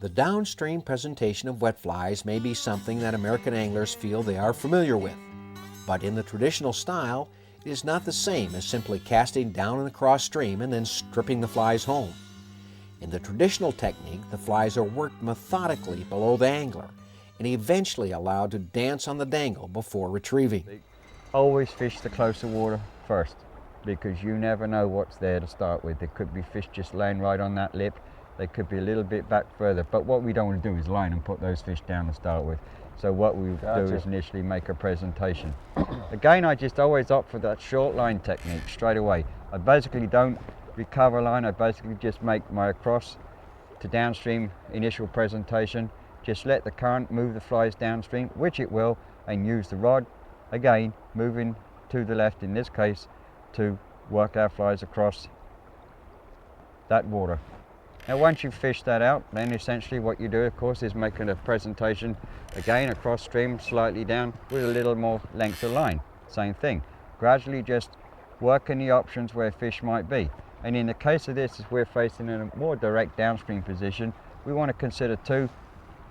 The downstream presentation of wet flies may be something that American anglers feel they are familiar with, but in the traditional style, it is not the same as simply casting down and across stream and then stripping the flies home. In the traditional technique, the flies are worked methodically below the angler and eventually allowed to dance on the dangle before retrieving. Always fish the closer water first, because you never know what's there to start with. There could be fish just laying right on that lip. They could be a little bit back further, but what we don't want to do is line and put those fish down to start with. So what we do is initially make a presentation. Again, I just always opt for that short line technique straight away. I basically don't recover line, I basically just make my across to downstream initial presentation, just let the current move the flies downstream, which it will, and use the rod, again, moving to the left in this case, to work our flies across that water. Now once you've fished that out, then essentially what you do, of course, is making a presentation again across stream, slightly down, with a little more length of line. Same thing. Gradually just working the options where fish might be. And in the case of this, as we're facing in a more direct downstream position, we want to consider too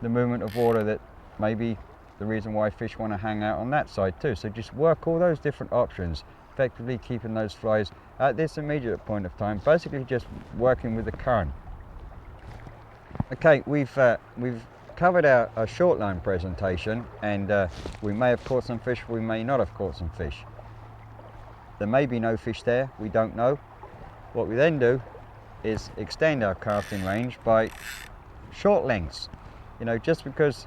the movement of water that may be the reason why fish want to hang out on that side too. So just work all those different options, effectively keeping those flies at this immediate point of time, basically just working with the current. Okay, we've covered our short line presentation, and we may have caught some fish, we may not have caught some fish. There may be no fish there, we don't know. What we then do is extend our casting range by short lengths. You know, just because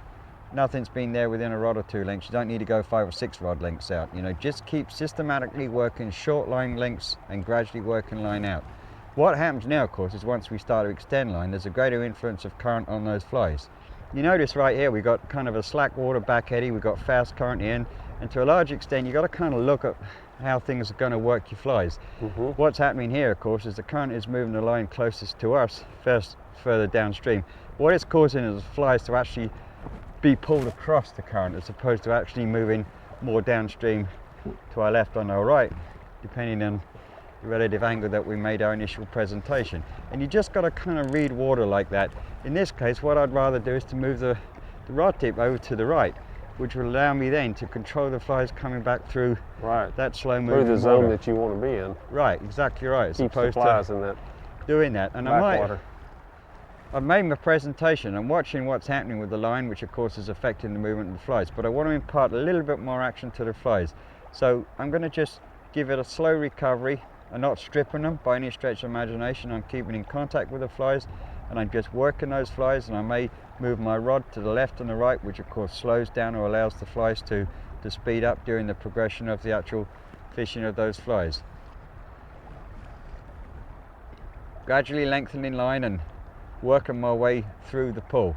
nothing's been there within a rod or 2 lengths, you don't need to go 5 or 6 rod lengths out. You know, just keep systematically working short line lengths and gradually working line out. What happens now, of course, is once we start to extend line, there's a greater influence of current on those flies. You notice right here, we've got kind of a slack water back eddy, we've got fast current in, and to a large extent, you've got to kind of look at how things are going to work your flies. What's happening here, of course, is the current is moving the line closest to us, first further downstream. What it's causing is the flies to actually be pulled across the current as opposed to actually moving more downstream to our left or our right, depending on the relative angle that we made our initial presentation. And you just got to kind of read water like that. In this case, what I'd rather do is to move the rod tip over to the right, which will allow me then to control the flies coming back through that slow moving through the zone that you want to be in. Right, exactly right. As Keeps opposed the flies to in that doing that. And backwater. I've made my presentation. I'm watching what's happening with the line, which of course is affecting the movement of the flies, but I want to impart a little bit more action to the flies. So I'm going to just give it a slow recovery. I'm not stripping them by any stretch of imagination. I'm keeping in contact with the flies, and I'm just working those flies, and I may move my rod to the left and the right, which of course slows down or allows the flies to speed up during the progression of the actual fishing of those flies. Gradually lengthening line and working my way through the pool.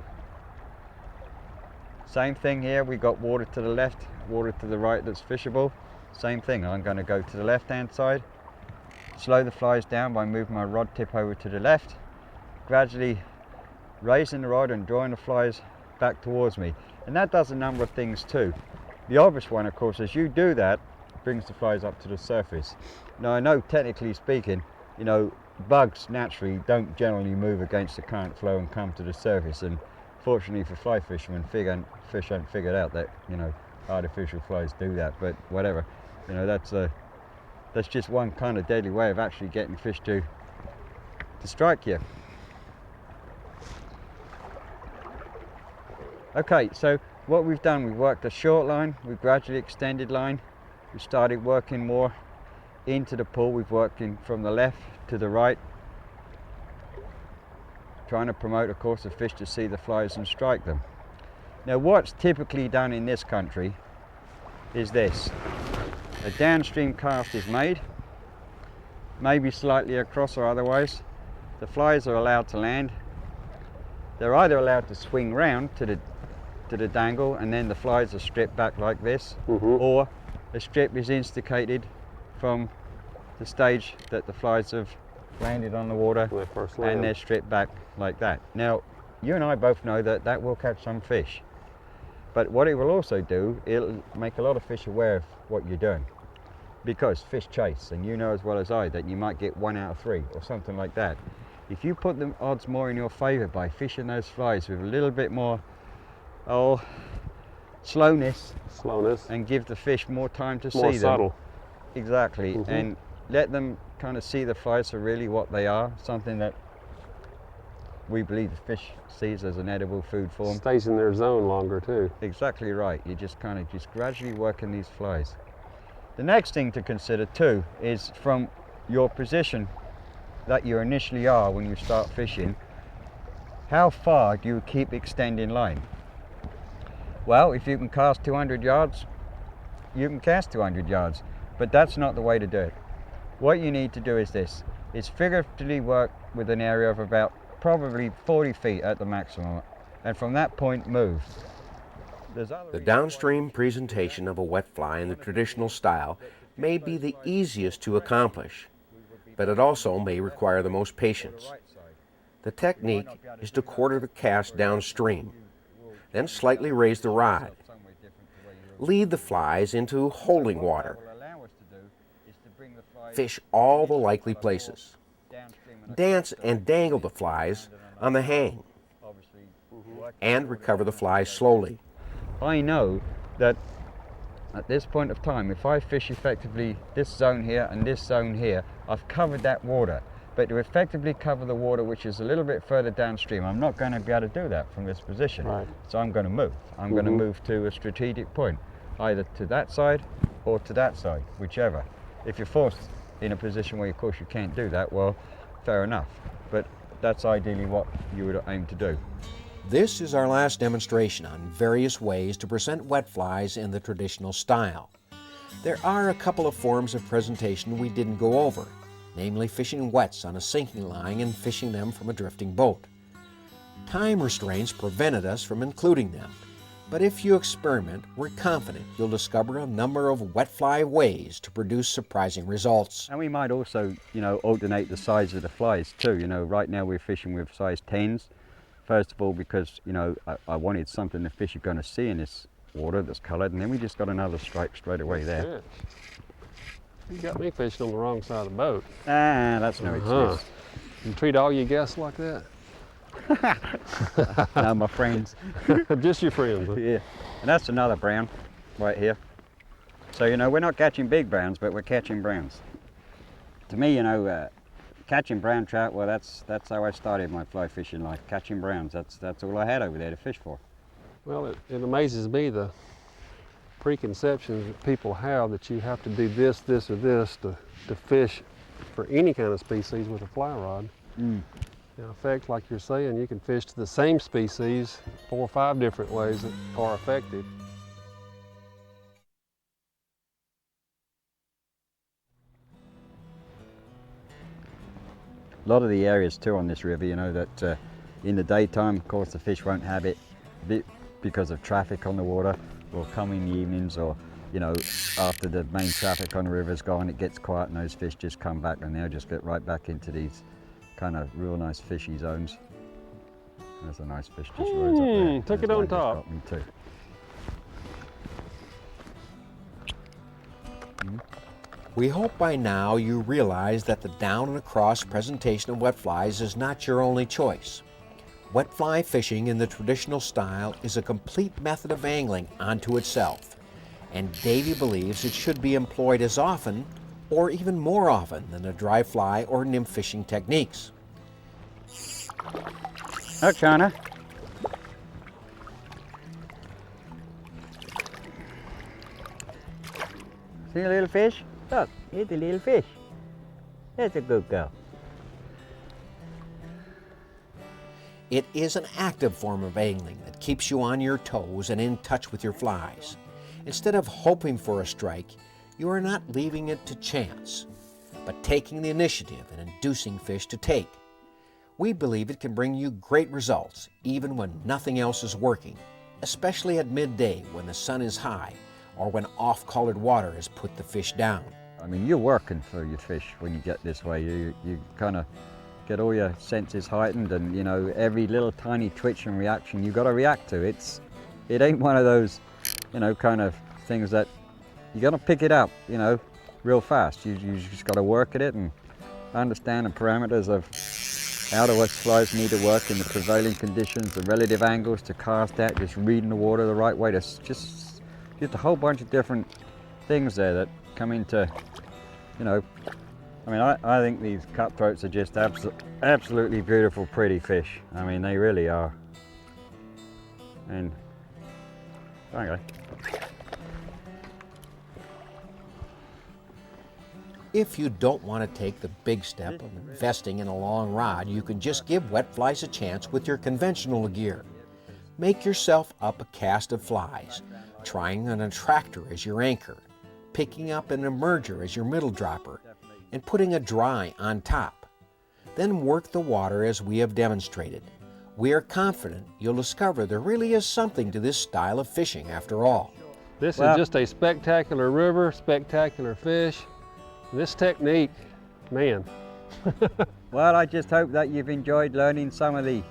Same thing here, we got water to the left, water to the right that's fishable. Same thing, I'm going to go to the left hand side, slow the flies down by moving my rod tip over to the left, gradually raising the rod and drawing the flies back towards me. And that does a number of things too. The obvious one, of course, as you do that, brings the flies up to the surface. Now I know, technically speaking, you know, bugs naturally don't generally move against the current flow and come to the surface, and fortunately for fly fishermen, fish haven't figured out that, you know, artificial flies do that, but whatever. You know, that's just one kind of deadly way of actually getting fish to strike you. Okay, so what we've done, we've worked a short line, we've gradually extended line, we started working more into the pool, we've worked in from the left to the right, trying to promote, of course, the fish to see the flies and strike them. Now what's typically done in this country is this. A downstream cast is made, maybe slightly across or otherwise. The flies are allowed to land. They're either allowed to swing round to the dangle, and then the flies are stripped back like this, or a strip is instigated from the stage that the flies have landed on the water and they're stripped back like that. Now, you and I both know that that will catch some fish, but what it will also do, it'll make a lot of fish aware of what you're doing, because fish chase, and you know as well as I that you might get 1 out of 3 or something like that. If you put the odds more in your favor by fishing those flies with a little bit more slowness and give the fish more time to more see subtle. them. Exactly, and let them kind of see the flies for really what they are, something that we believe the fish sees as an edible food form. Stays in their zone longer too. Exactly right. You just kind of gradually working these flies. The next thing to consider too is from your position that you initially are when you start fishing, how far do you keep extending line? Well, if you can cast 200 yards, you can cast 200 yards, but that's not the way to do it. What you need to do is this, is figuratively work with an area of about probably 40 feet at the maximum, and from that point move. The downstream presentation of a wet fly in the traditional style may be the easiest to accomplish, but it also may require the most patience. The technique is to quarter the cast downstream, then slightly raise the rod. Lead the flies into holding water. Fish all the likely places. Dance and dangle the flies on the hang, and recover the flies slowly. I know that at this point of time, if I fish effectively this zone here and this zone here, I've covered that water. But to effectively cover the water which is a little bit further downstream, I'm not going to be able to do that from this position. Right. So I'm going to move. I'm going to move to a strategic point, either to that side or to that side, whichever. If you're forced in a position where of course you can't do that, well, fair enough. But that's ideally what you would aim to do. This is our last demonstration on various ways to present wet flies in the traditional style. There are a couple of forms of presentation we didn't go over, namely fishing wets on a sinking line and fishing them from a drifting boat. Time restraints prevented us from including them, but if you experiment, we're confident you'll discover a number of wet fly ways to produce surprising results. And we might also, alternate the size of the flies too. Right now we're fishing with size 10s. First of all, because, I wanted something the fish are going to see in this water that's coloured, and then we just got another strike straight away there. Yeah. You got me fishing on the wrong side of the boat. Ah, that's no excuse. You treat all your guests like that? No, my friends. Just your friends. Huh? Yeah, and that's another brown right here. So, we're not catching big browns, but we're catching browns. To me, catching brown trout, well, that's how I started my fly fishing life, catching browns. That's all I had over there to fish for. Well, it amazes me the preconceptions that people have that you have to do this, this, or this to fish for any kind of species with a fly rod. In effect, like you're saying, you can fish to the same species 4 or 5 different ways that are effective. A lot of the areas too on this river, that in the daytime, of course, the fish won't have it because of traffic on the water, or come in the evenings, or after the main traffic on the river's gone, it gets quiet and those fish just come back and they'll just get right back into these kind of real nice fishy zones. There's a nice fish just rose up there. Took it on top. Got me too. We hope by now you realize that the down and across presentation of wet flies is not your only choice. Wet fly fishing in the traditional style is a complete method of angling unto itself, and Davy believes it should be employed as often or even more often than the dry fly or nymph fishing techniques. Oh, China. See a little fish? Look, here's a little fish. That's a good girl. It is an active form of angling that keeps you on your toes and in touch with your flies. Instead of hoping for a strike, you are not leaving it to chance, but taking the initiative and inducing fish to take. We believe it can bring you great results even when nothing else is working, especially at midday when the sun is high or when off-colored water has put the fish down. I mean, you're working for your fish when you get this way. You kind of get all your senses heightened, and every little tiny twitch and reaction you got to react to. It ain't one of those kind of things that you got to pick it up real fast. You just got to work at it and understand the parameters of how the wet flies need to work in the prevailing conditions, the relative angles to cast at, just reading the water the right way. Just a whole bunch of different things there that come into, you know, I mean, I think these cutthroats are just absolutely beautiful, pretty fish. I mean, they really are. And, okay. If you don't want to take the big step of investing in a long rod, you can just give wet flies a chance with your conventional gear. Make yourself up a cast of flies, trying an attractor as your anchor, picking up an emerger as your middle dropper, and putting a dry on top. Then work the water as we have demonstrated. We are confident you'll discover there really is something to this style of fishing after all. This is just a spectacular river, spectacular fish. This technique, man. Well, I just hope that you've enjoyed learning some of the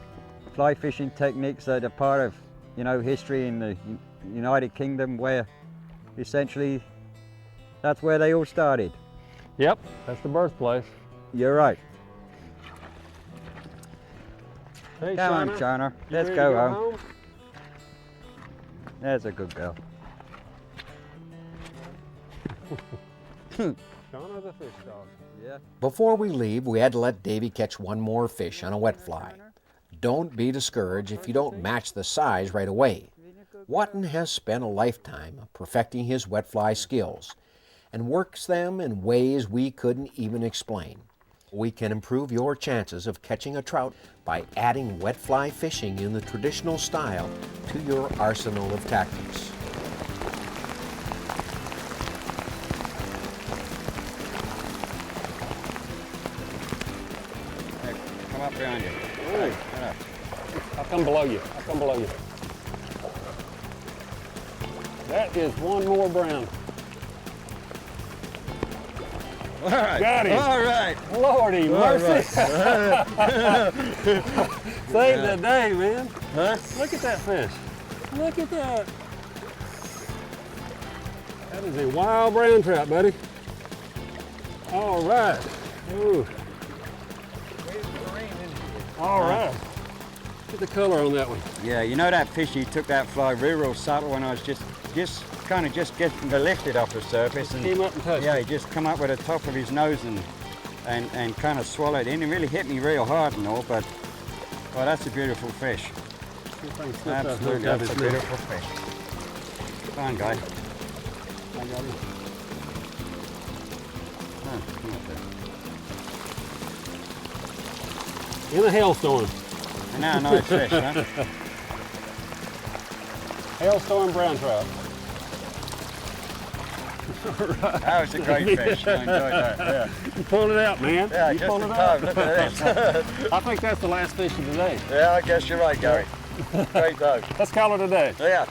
fly fishing techniques that are part of, you know, history in the United Kingdom, where essentially that's where they all started. Yep, that's the birthplace. You're right. Hey, Come on, Shauna. Shauna. You Let's ready go to home. There's a good girl. Shauna the fish dog. Yeah. Before we leave, we had to let Davy catch one more fish on a wet fly. Don't be discouraged if you don't match the size right away. Wotton has spent a lifetime perfecting his wet fly skills and works them in ways we couldn't even explain. We can improve your chances of catching a trout by adding wet fly fishing in the traditional style to your arsenal of tactics. Hey, come up behind you. Hey, I'll come below you. I'll come below you. That is one more brown. All right. Got him. All right. Lordy mercy. Save the day, man. Huh? Look at that fish. Look at that. That is a wild brown trout, buddy. All right. Ooh. All right. Look at the color on that one. Yeah, you know that fish, he took that fly real subtle when I was just kind of getting to lift it off the surface. Just came up and touched yeah, it. he just come up with the top of his nose and kind of swallowed in. It really hit me real hard and all, but well, that's a beautiful fish. Absolutely, that's a beautiful fish. Fine, guy. I got him. Oh, come up there. In a hailstorm. And now a nice fish, huh? Hailstorm brown trout. That was a great fish. I enjoyed that. Yeah. You pulled it out, man. Yeah, you just pulled in it time. out. Look at this. I think that's the last fish of the day. Yeah, I guess you're right, Gary. Great dog. Let's call it a day. Yeah.